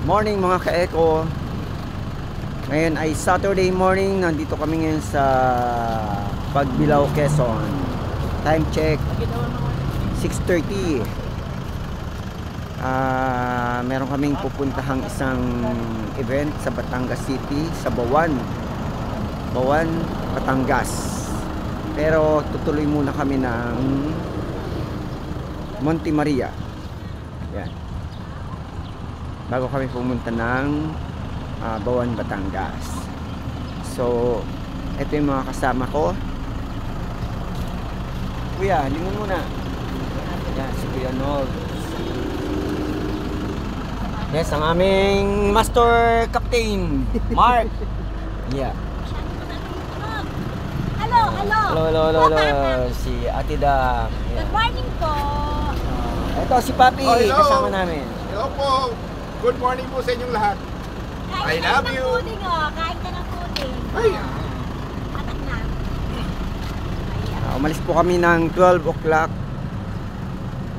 Morning mga ka-eco. Ngayon ay Saturday morning. Nandito kami ngayon sa Pagbilao, Quezon. Time check 6:30. Meron kaming pupuntahang isang event sa Batangas City, sa Bawan, Batangas. Pero tutuloy muna kami ng Monte Maria. Yan, bago kami pumunta ng Bawan, Batangas. So ito yung mga kasama ko. Kuya, lingon muna. Yan, si Kuya Nog. Yes, ang aming Master Captain Mark. Yeah. Hello. Si Ate Dam. Yeah. Good morning po. Ito si Papi, kasama namin. Hello po. Good morning po sa inyong lahat. I love you. Kain ka ng pudding. Ay. Atak na. Umalis po kami ng 12 o'clock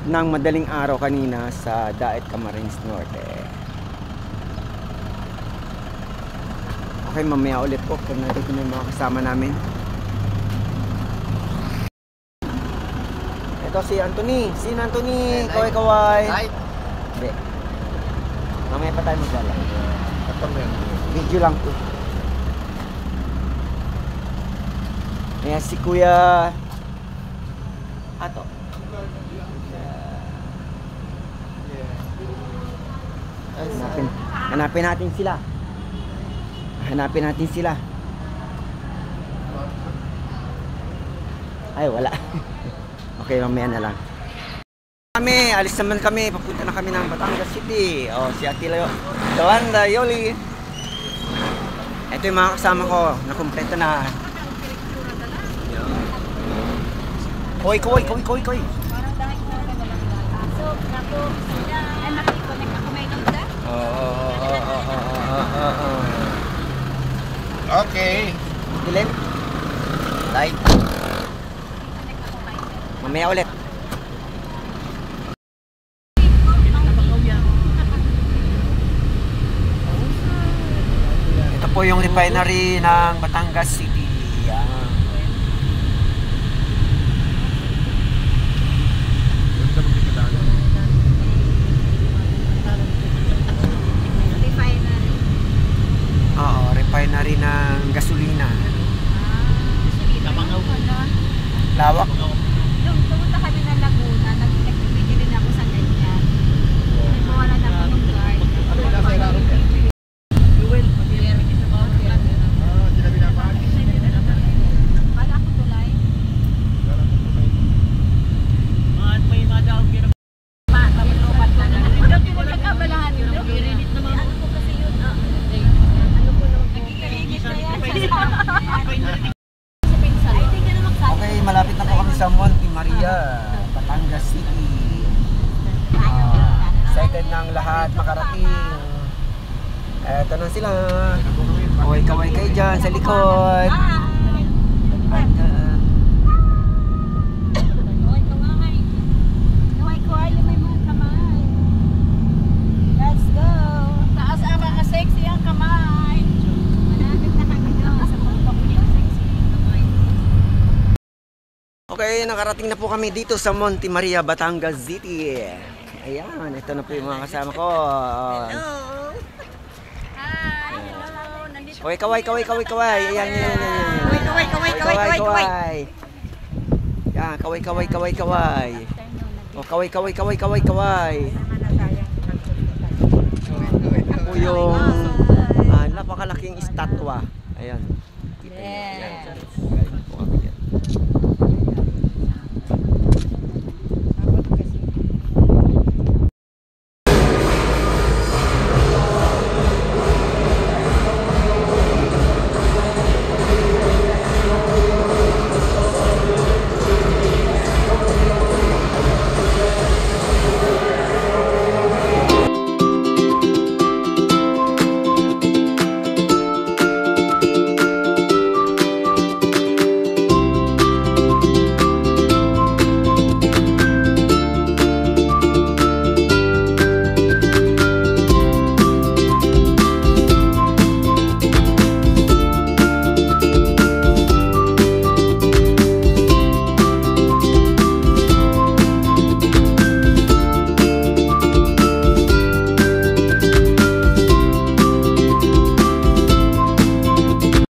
ng madaling araw kanina sa Daet, Camarines Norte. Okay, mamaya ulit po kung nandito na yung mga kasama namin. Ito si Anthony. Sino Anthony? Kaway-kaway. Hindi. Mamaya pa tayo magdala. Video lang po. Ayan si Kuya Ato. Hanapin natin sila. Ay, wala. Okay, mamaya na lang. Alis naman kami. Papunta na kami ng Batangas City. Si Ate Lawanda, Yoli. Ito yung mga kasama ko. Nakumpleto na. Koy. Okay. Dilim. Light. Mamaya ulit. Ito po yung refinery ng Batangas City. Refinery ng gasolina. Lawak. Pumunta kami ng Laguna. Nag-video din ako sa ganyan. Wala na ako ng guard. Wala ako tulay. Okay, malapit na po kami sa Monte Maria, Batangas City. Excited na ang lahat makarating. Eto na sila. Kaway kayo dyan sa likod. Kaway, may mga kamay. Let's go. Taas ang mga sexy ang kamay. Malapit na kami doon sa pagpapunin sexy kamay. Okay, nakarating na po kami dito sa Monte Maria, Batangas City. Ayan, ito na po yung mga kasama ko. Hello. Hi. Hello. Nandito. Okay, kaway. Ayan. Kaway. Yan, kaway. O, kaway. Ito po yung napakalaking estatwa. Ayan. Yes.